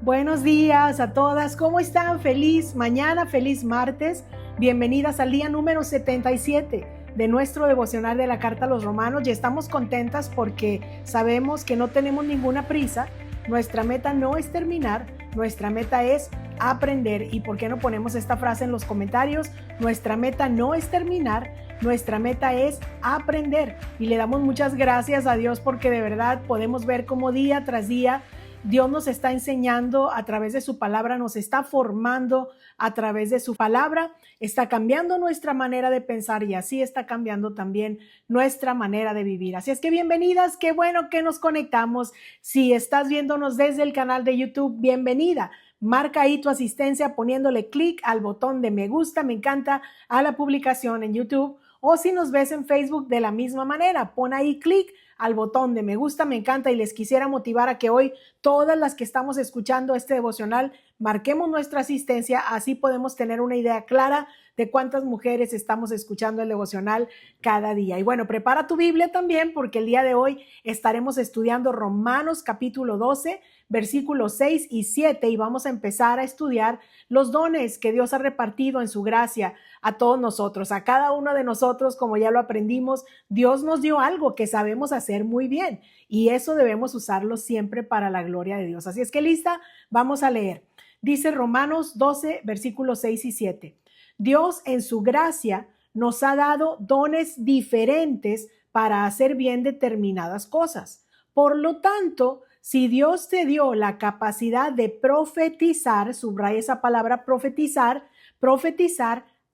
Buenos días a todas, ¿cómo están? Feliz mañana, feliz martes. Bienvenidas al día número 77 de nuestro devocional de la Carta a los Romanos. Y estamos contentas porque sabemos que no tenemos ninguna prisa. Nuestra meta no es terminar, nuestra meta es aprender. ¿Y por qué no ponemos esta frase en los comentarios? Nuestra meta no es terminar, nuestra meta es aprender. Y le damos muchas gracias a Dios porque de verdad podemos ver cómo día tras día Dios nos está enseñando a través de su palabra, nos está formando a través de su palabra, está cambiando nuestra manera de pensar y así está cambiando también nuestra manera de vivir. Así es que bienvenidas, qué bueno que nos conectamos. Si estás viéndonos desde el canal de YouTube, bienvenida. Marca ahí tu asistencia poniéndole clic al botón de me gusta, me encanta a la publicación en YouTube. O si nos ves en Facebook de la misma manera, pon ahí clic al botón de me gusta, me encanta y les quisiera motivar a que hoy todas las que estamos escuchando este devocional marquemos nuestra asistencia, así podemos tener una idea clara de cuántas mujeres estamos escuchando el devocional cada día. Y bueno, prepara tu Biblia también porque el día de hoy estaremos estudiando Romanos capítulo 12, versículos 6 y 7 y vamos a empezar a estudiar los dones que Dios ha repartido en su gracia a todos nosotros, a cada uno de nosotros, como ya lo aprendimos, Dios nos dio algo que sabemos hacer muy bien y eso debemos usarlo siempre para la gloria de Dios. Así es que lista, vamos a leer. Dice Romanos 12, versículos 6 y 7. Dios en su gracia nos ha dado dones diferentes para hacer bien determinadas cosas. Por lo tanto, si Dios te dio la capacidad de profetizar, subraya esa palabra profetizar,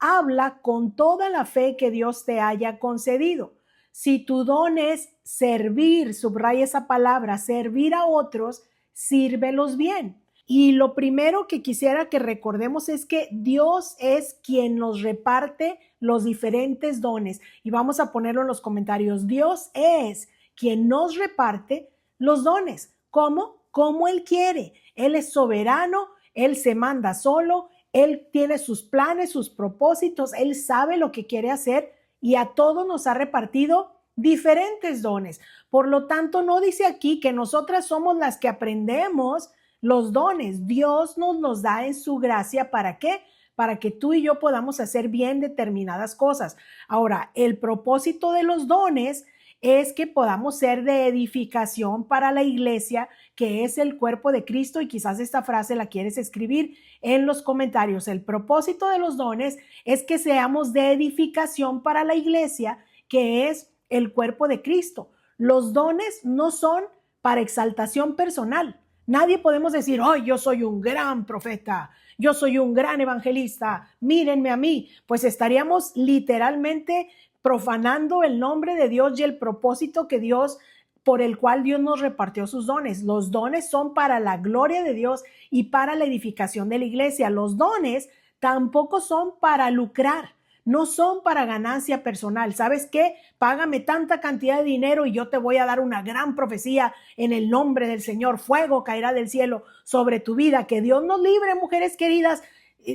habla con toda la fe que Dios te haya concedido. Si tu don es servir, subraya esa palabra, servir a otros, sírvelos bien. Y lo primero que quisiera que recordemos es que Dios es quien nos reparte los diferentes dones. Y vamos a ponerlo en los comentarios. Dios es quien nos reparte los dones. ¿Cómo? Como Él quiere. Él es soberano, Él se manda solo, Él tiene sus planes, sus propósitos, Él sabe lo que quiere hacer y a todos nos ha repartido diferentes dones. Por lo tanto, no dice aquí que nosotras somos las que aprendemos los dones. Dios nos los da en su gracia. ¿Para qué? Para que tú y yo podamos hacer bien determinadas cosas. Ahora, el propósito de los dones es que podamos ser de edificación para la iglesia, que es el cuerpo de Cristo, y quizás esta frase la quieres escribir en los comentarios. El propósito de los dones es que seamos de edificación para la iglesia, que es el cuerpo de Cristo. Los dones no son para exaltación personal. Nadie podemos decir, oh, yo soy un gran profeta, yo soy un gran evangelista, mírenme a mí. Pues estaríamos literalmente profanando el nombre de Dios y el propósito que Dios, por el cual Dios nos repartió sus dones. Los dones son para la gloria de Dios y para la edificación de la iglesia. Los dones tampoco son para lucrar. No son para ganancia personal. ¿Sabes qué? Págame tanta cantidad de dinero y yo te voy a dar una gran profecía en el nombre del Señor. Fuego caerá del cielo sobre tu vida. Que Dios nos libre, mujeres queridas.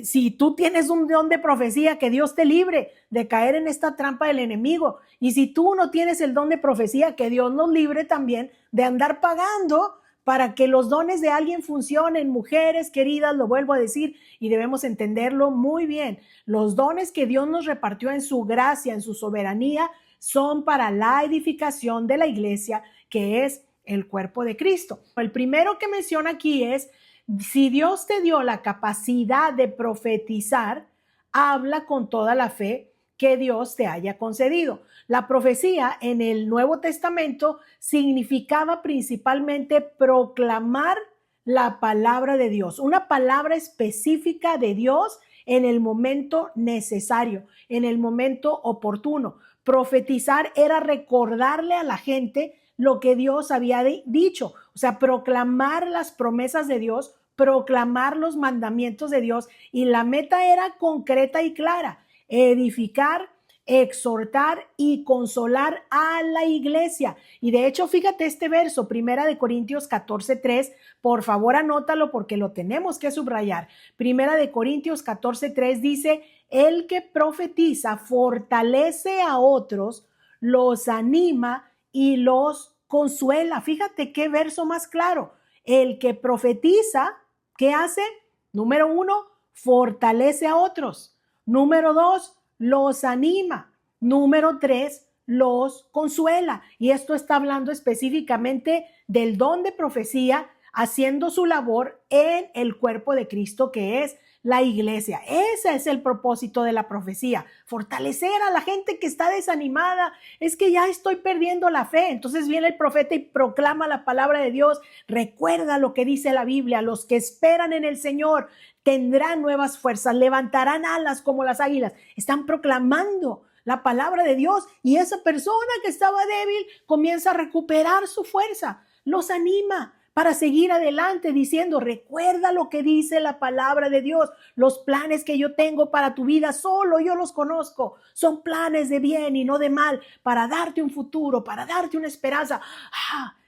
Si tú tienes un don de profecía, que Dios te libre de caer en esta trampa del enemigo. Y si tú no tienes el don de profecía, que Dios nos libre también de andar pagando para que los dones de alguien funcionen. Mujeres queridas, lo vuelvo a decir y debemos entenderlo muy bien. Los dones que Dios nos repartió en su gracia, en su soberanía, son para la edificación de la iglesia, que es el cuerpo de Cristo. El primero que menciona aquí es, si Dios te dio la capacidad de profetizar, habla con toda la fe que Dios te haya concedido. La profecía en el Nuevo Testamento significaba principalmente proclamar la palabra de Dios, una palabra específica de Dios en el momento necesario, en el momento oportuno. Profetizar era recordarle a la gente lo que Dios había dicho, o sea, proclamar las promesas de Dios, proclamar los mandamientos de Dios, y la meta era concreta y clara: edificar, exhortar y consolar a la iglesia. Y de hecho, fíjate este verso, 1 Corintios 14:3, por favor anótalo porque lo tenemos que subrayar. 1 Corintios 14:3 dice, el que profetiza fortalece a otros, los anima y los consuela. Fíjate qué verso más claro. El que profetiza ¿Qué hace? Número 1, fortalece a otros. Número 2, los anima. Número 3, los consuela. Y esto está hablando específicamente del don de profecía, haciendo su labor en el cuerpo de Cristo, que es la iglesia. Ese es el propósito de la profecía, fortalecer a la gente que está desanimada. Es que ya estoy perdiendo la fe. Entonces viene el profeta y proclama la palabra de Dios. Recuerda lo que dice la Biblia: los que esperan en el Señor tendrán nuevas fuerzas, levantarán alas como las águilas. Están proclamando la palabra de Dios, y esa persona que estaba débil comienza a recuperar su fuerza. Los anima para seguir adelante diciendo: recuerda lo que dice la palabra de Dios. Los planes que yo tengo para tu vida, solo yo los conozco. Son planes de bien y no de mal, para darte un futuro, para darte una esperanza.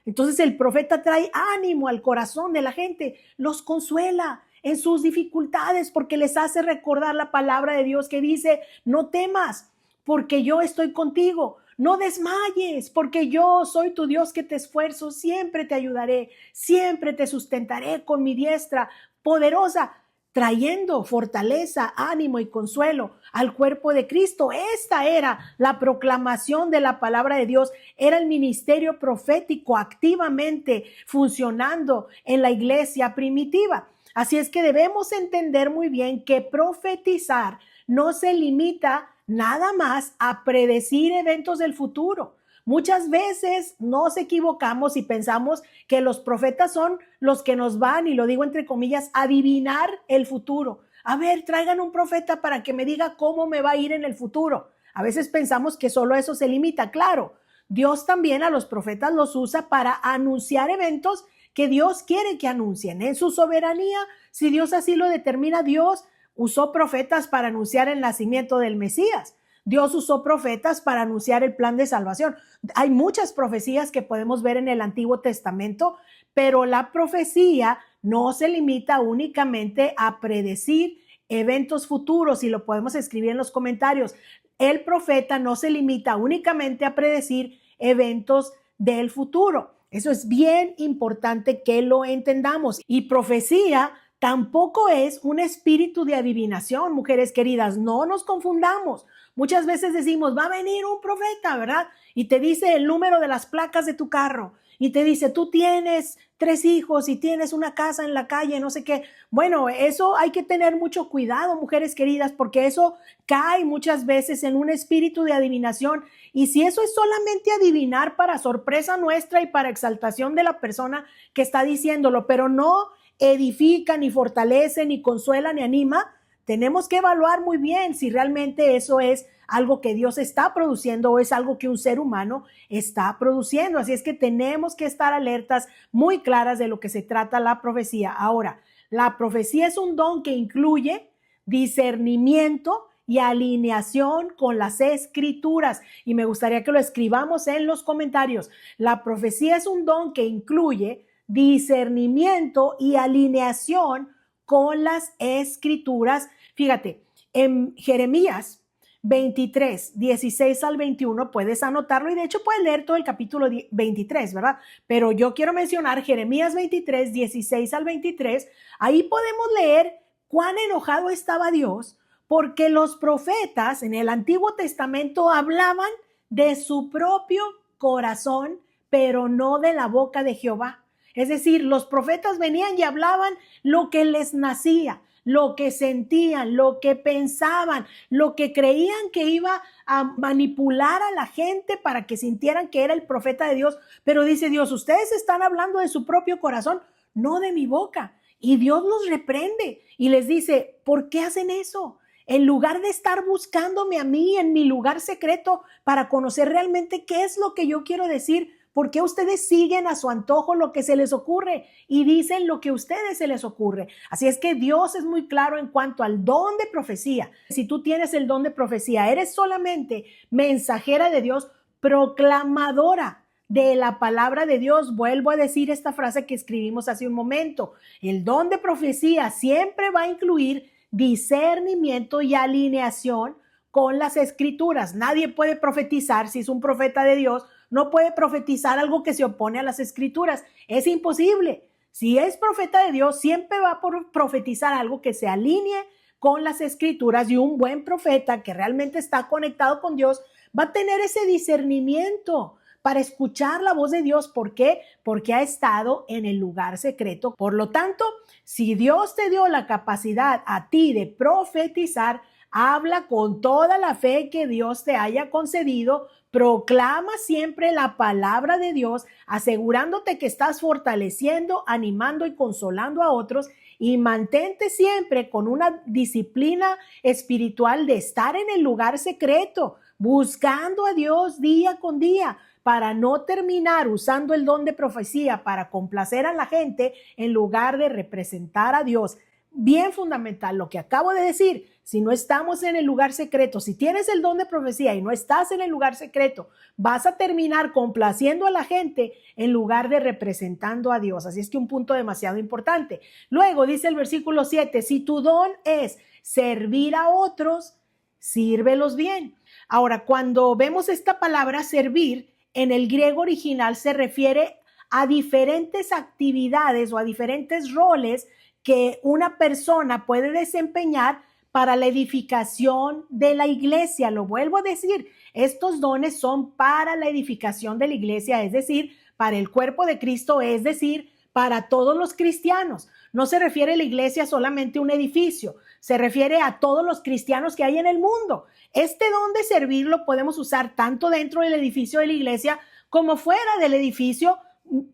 Entonces el profeta trae ánimo al corazón de la gente, los consuela en sus dificultades, porque les hace recordar la palabra de Dios que dice: no temas, porque yo estoy contigo. No desmayes, porque yo soy tu Dios que te esfuerzo. Siempre te ayudaré, siempre te sustentaré con mi diestra poderosa, trayendo fortaleza, ánimo y consuelo al cuerpo de Cristo. Esta era la proclamación de la palabra de Dios. Era el ministerio profético activamente funcionando en la iglesia primitiva. Así es que debemos entender muy bien que profetizar no se limita nada más a predecir eventos del futuro. Muchas veces nos equivocamos y pensamos que los profetas son los que nos van, y lo digo entre comillas, a adivinar el futuro. A ver, traigan un profeta para que me diga cómo me va a ir en el futuro. A veces pensamos que solo eso se limita. Claro, Dios también a los profetas los usa para anunciar eventos que Dios quiere que anuncien. En su soberanía, si Dios así lo determina, Dios usó profetas para anunciar el nacimiento del Mesías. Dios usó profetas para anunciar el plan de salvación. Hay muchas profecías que podemos ver en el Antiguo Testamento, pero la profecía no se limita únicamente a predecir eventos futuros, y lo podemos escribir en los comentarios. El profeta no se limita únicamente a predecir eventos del futuro. Eso es bien importante que lo entendamos. Y profecía tampoco es un espíritu de adivinación, mujeres queridas. No nos confundamos. Muchas veces decimos: va a venir un profeta, ¿verdad? Y te dice el número de las placas de tu carro. Y te dice: tú tienes 3 hijos y tienes una casa en la calle, no sé qué. Bueno, eso hay que tener mucho cuidado, mujeres queridas, porque eso cae muchas veces en un espíritu de adivinación. Y si eso es solamente adivinar para sorpresa nuestra y para exaltación de la persona que está diciéndolo, pero no edifica, ni fortalece, ni consuela, ni anima, tenemos que evaluar muy bien si realmente eso es algo que Dios está produciendo o es algo que un ser humano está produciendo. Así es que tenemos que estar alertas, muy claras de lo que se trata la profecía. Ahora, la profecía es un don que incluye discernimiento y alineación con las escrituras. Y me gustaría que lo escribamos en los comentarios. La profecía es un don que incluye discernimiento y alineación con las escrituras. Fíjate, en Jeremías 23, 16 al 21, puedes anotarlo, y de hecho puedes leer todo el capítulo 23, ¿verdad? Pero yo quiero mencionar Jeremías 23, 16 al 23. Ahí podemos leer cuán enojado estaba Dios, porque los profetas en el Antiguo Testamento hablaban de su propio corazón, pero no de la boca de Jehová. Es decir, los profetas venían y hablaban lo que les nacía, lo que sentían, lo que pensaban, lo que creían que iba a manipular a la gente para que sintieran que era el profeta de Dios. Pero dice Dios: ustedes están hablando de su propio corazón, no de mi boca. Y Dios los reprende y les dice: ¿por qué hacen eso? En lugar de estar buscándome a mí en mi lugar secreto para conocer realmente qué es lo que yo quiero decir, ¿por qué ustedes siguen a su antojo lo que se les ocurre y dicen lo que a ustedes se les ocurre? Así es que Dios es muy claro en cuanto al don de profecía. Si tú tienes el don de profecía, eres solamente mensajera de Dios, proclamadora de la palabra de Dios. Vuelvo a decir esta frase que escribimos hace un momento. El don de profecía siempre va a incluir discernimiento y alineación con las escrituras. Nadie puede profetizar, si es un profeta de Dios, no puede profetizar algo que se opone a las escrituras. Es imposible. Si es profeta de Dios, siempre va a profetizar algo que se alinee con las escrituras, y un buen profeta que realmente está conectado con Dios va a tener ese discernimiento para escuchar la voz de Dios. ¿Por qué? Porque ha estado en el lugar secreto. Por lo tanto, si Dios te dio la capacidad a ti de profetizar, habla con toda la fe que Dios te haya concedido, proclama siempre la palabra de Dios, asegurándote que estás fortaleciendo, animando y consolando a otros, y mantente siempre con una disciplina espiritual de estar en el lugar secreto, buscando a Dios día con día, para no terminar usando el don de profecía para complacer a la gente en lugar de representar a Dios. Bien fundamental lo que acabo de decir. Si no estamos en el lugar secreto, si tienes el don de profecía y no estás en el lugar secreto, vas a terminar complaciendo a la gente en lugar de representando a Dios. Así es que un punto demasiado importante. Luego dice el versículo 7, si tu don es servir a otros, sírvelos bien. Ahora, cuando vemos esta palabra servir, en el griego original se refiere a diferentes actividades o a diferentes roles que una persona puede desempeñar para la edificación de la iglesia. Lo vuelvo a decir, estos dones son para la edificación de la iglesia, es decir, para el cuerpo de Cristo, es decir, para todos los cristianos. No se refiere a la iglesia solamente a un edificio, se refiere a todos los cristianos que hay en el mundo. Este don de servir lo podemos usar tanto dentro del edificio de la iglesia como fuera del edificio,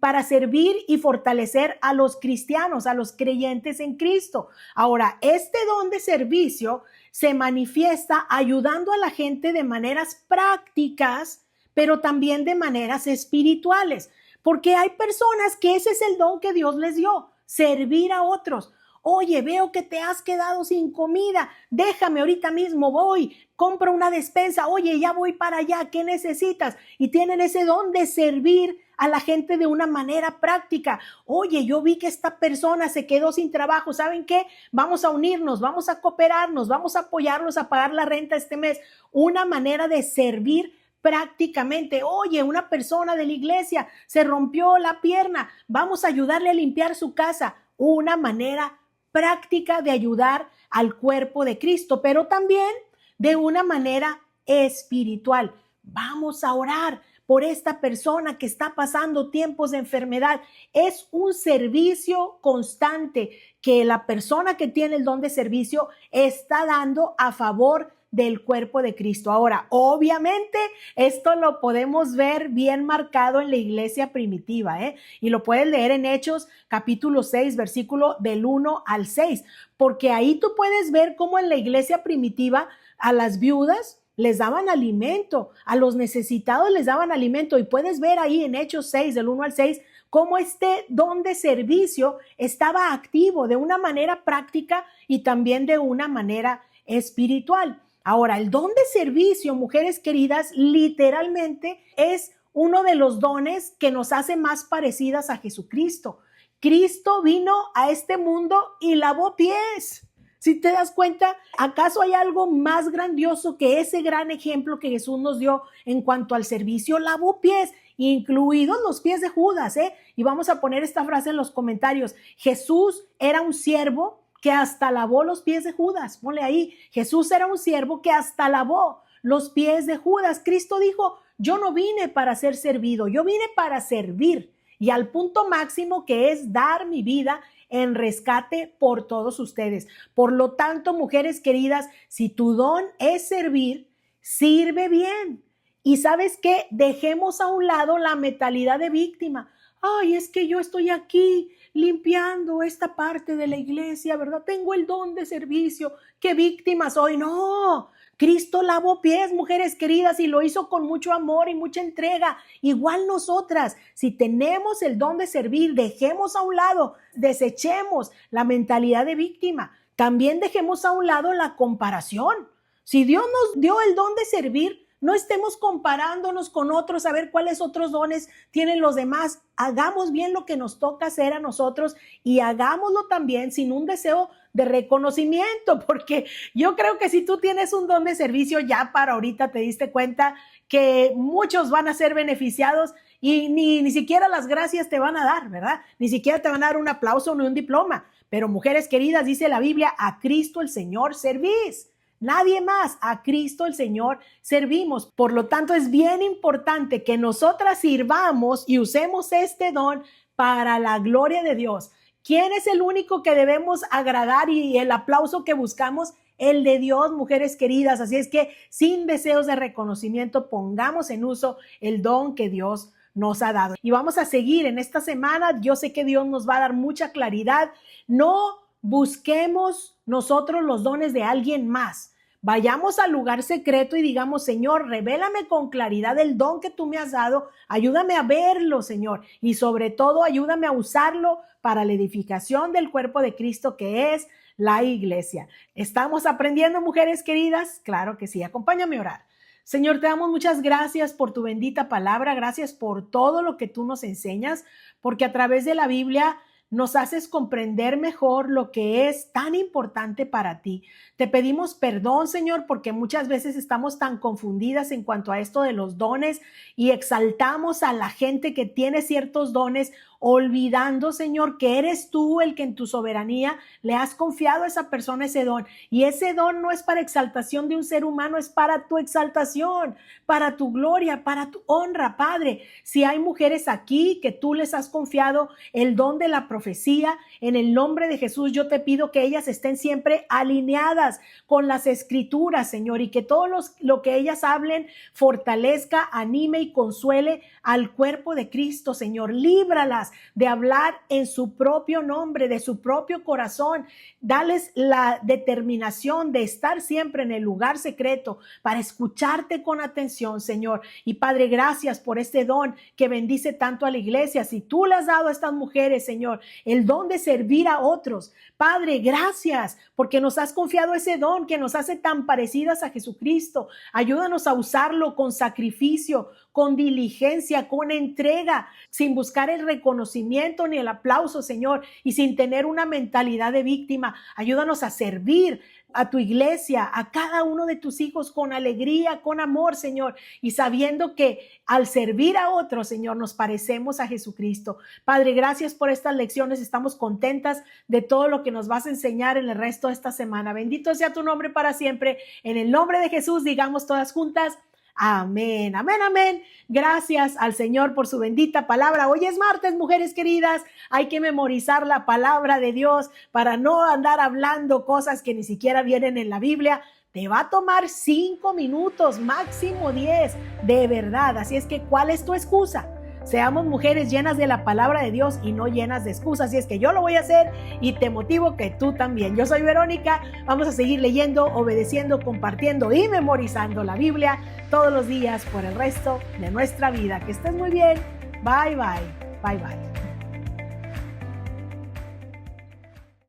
para servir y fortalecer a los cristianos, a los creyentes en Cristo. Ahora, este don de servicio se manifiesta ayudando a la gente de maneras prácticas, pero también de maneras espirituales, porque hay personas que ese es el don que Dios les dio, servir a otros. Oye, veo que te has quedado sin comida, déjame, ahorita mismo voy, compro una despensa, oye, ya voy para allá, ¿qué necesitas? Y tienen ese don de servir a la gente de una manera práctica. Oye, yo vi que esta persona se quedó sin trabajo, ¿saben qué? Vamos a unirnos, vamos a cooperarnos, vamos a apoyarlos a pagar la renta este mes. Una manera de servir prácticamente. Oye, una persona de la iglesia se rompió la pierna, vamos a ayudarle a limpiar su casa. Una manera práctica de ayudar al cuerpo de Cristo, pero también de una manera espiritual. Vamos a orar por esta persona que está pasando tiempos de enfermedad. Es un servicio constante que la persona que tiene el don de servicio está dando a favor del cuerpo de Cristo. Ahora, obviamente, esto lo podemos ver bien marcado en la iglesia primitiva, y lo puedes leer en Hechos capítulo 6, versículo del 1 al 6, porque ahí tú puedes ver cómo en la iglesia primitiva a las viudas les daban alimento, a los necesitados les daban alimento, y puedes ver ahí en Hechos 6, del 1 al 6, cómo este don de servicio estaba activo de una manera práctica y también de una manera espiritual. Ahora, el don de servicio, mujeres queridas, literalmente es uno de los dones que nos hace más parecidas a Jesucristo. Cristo vino a este mundo y lavó pies. Si te das cuenta, ¿acaso hay algo más grandioso que ese gran ejemplo que Jesús nos dio en cuanto al servicio? Lavó pies, incluidos los pies de Judas, Y vamos a poner esta frase en los comentarios. Jesús era un siervo que hasta lavó los pies de Judas. Ponle ahí, Jesús era un siervo que hasta lavó los pies de Judas. Cristo dijo, yo no vine para ser servido, yo vine para servir, y al punto máximo, que es dar mi vida en rescate por todos ustedes. Por lo tanto, mujeres queridas, si tu don es servir, sirve bien. Y ¿sabes qué? Dejemos a un lado la mentalidad de víctima. Ay, es que yo estoy aquí limpiando esta parte de la iglesia, ¿verdad? Tengo el don de servicio. ¿Qué víctima soy? No, Cristo lavó pies, mujeres queridas, y lo hizo con mucho amor y mucha entrega. Igual nosotras, si tenemos el don de servir, dejemos a un lado, desechemos la mentalidad de víctima. También dejemos a un lado la comparación. Si Dios nos dio el don de servir, no estemos comparándonos con otros a ver cuáles otros dones tienen los demás. Hagamos bien lo que nos toca hacer a nosotros, y hagámoslo también sin un deseo de reconocimiento, porque yo creo que si tú tienes un don de servicio, ya para ahorita te diste cuenta que muchos van a ser beneficiados y ni siquiera las gracias te van a dar, ¿verdad? Ni siquiera te van a dar un aplauso ni un diploma. Pero mujeres queridas, dice la Biblia, a Cristo el Señor servís. Nadie más, a Cristo el Señor servimos. Por lo tanto, es bien importante que nosotras sirvamos y usemos este don para la gloria de Dios. ¿Quién es el único que debemos agradar y el aplauso que buscamos? El de Dios, mujeres queridas. Así es que sin deseos de reconocimiento, pongamos en uso el don que Dios nos ha dado. Y vamos a seguir en esta semana. Yo sé que Dios nos va a dar mucha claridad. No busquemos nosotros los dones de alguien más. Vayamos al lugar secreto y digamos, Señor, revélame con claridad el don que tú me has dado. Ayúdame a verlo, Señor. Y sobre todo, ayúdame a usarlo para la edificación del cuerpo de Cristo, que es la iglesia. ¿Estamos aprendiendo, mujeres queridas? Claro que sí. Acompáñame a orar. Señor, te damos muchas gracias por tu bendita palabra. Gracias por todo lo que tú nos enseñas, porque a través de la Biblia nos haces comprender mejor lo que es tan importante para ti. Te pedimos perdón, Señor, porque muchas veces estamos tan confundidas en cuanto a esto de los dones y exaltamos a la gente que tiene ciertos dones, olvidando, Señor, que eres tú el que en tu soberanía le has confiado a esa persona ese don. Y ese don no es para exaltación de un ser humano, es para tu exaltación, para tu gloria, para tu honra, Padre. Si hay mujeres aquí que tú les has confiado el don de la profecía, en el nombre de Jesús yo te pido que ellas estén siempre alineadas con las escrituras, Señor, y que todo lo que ellas hablen fortalezca, anime y consuele al cuerpo de Cristo, Señor. Líbralas de hablar en su propio nombre, de su propio corazón. Dales la determinación de estar siempre en el lugar secreto para escucharte con atención, Señor. Y Padre, gracias por este don que bendice tanto a la iglesia. Si tú le has dado a estas mujeres, Señor, el don de servir a otros, Padre, gracias porque nos has confiado ese don que nos hace tan parecidas a Jesucristo. Ayúdanos a usarlo con sacrificio, con diligencia, con entrega, sin buscar el reconocimiento ni el aplauso, Señor, y sin tener una mentalidad de víctima. Ayúdanos a servir a tu iglesia, a cada uno de tus hijos con alegría, con amor, Señor, y sabiendo que al servir a otros, Señor, nos parecemos a Jesucristo. Padre, gracias por estas lecciones. Estamos contentas de todo lo que nos vas a enseñar en el resto de esta semana. Bendito sea tu nombre para siempre. En el nombre de Jesús, digamos todas juntas, amén, amén, amén. Gracias al Señor por su bendita palabra. Hoy es martes, mujeres queridas. Hay que memorizar la palabra de Dios para no andar hablando cosas que ni siquiera vienen en la Biblia. Te va a tomar 5 minutos, máximo 10, de verdad. Así es que, ¿cuál es tu excusa? Seamos mujeres llenas de la palabra de Dios y no llenas de excusas. Así es que yo lo voy a hacer y te motivo que tú también. Yo soy Verónica. Vamos a seguir leyendo, obedeciendo, compartiendo y memorizando la Biblia todos los días por el resto de nuestra vida. Que estés muy bien. Bye, bye. Bye, bye.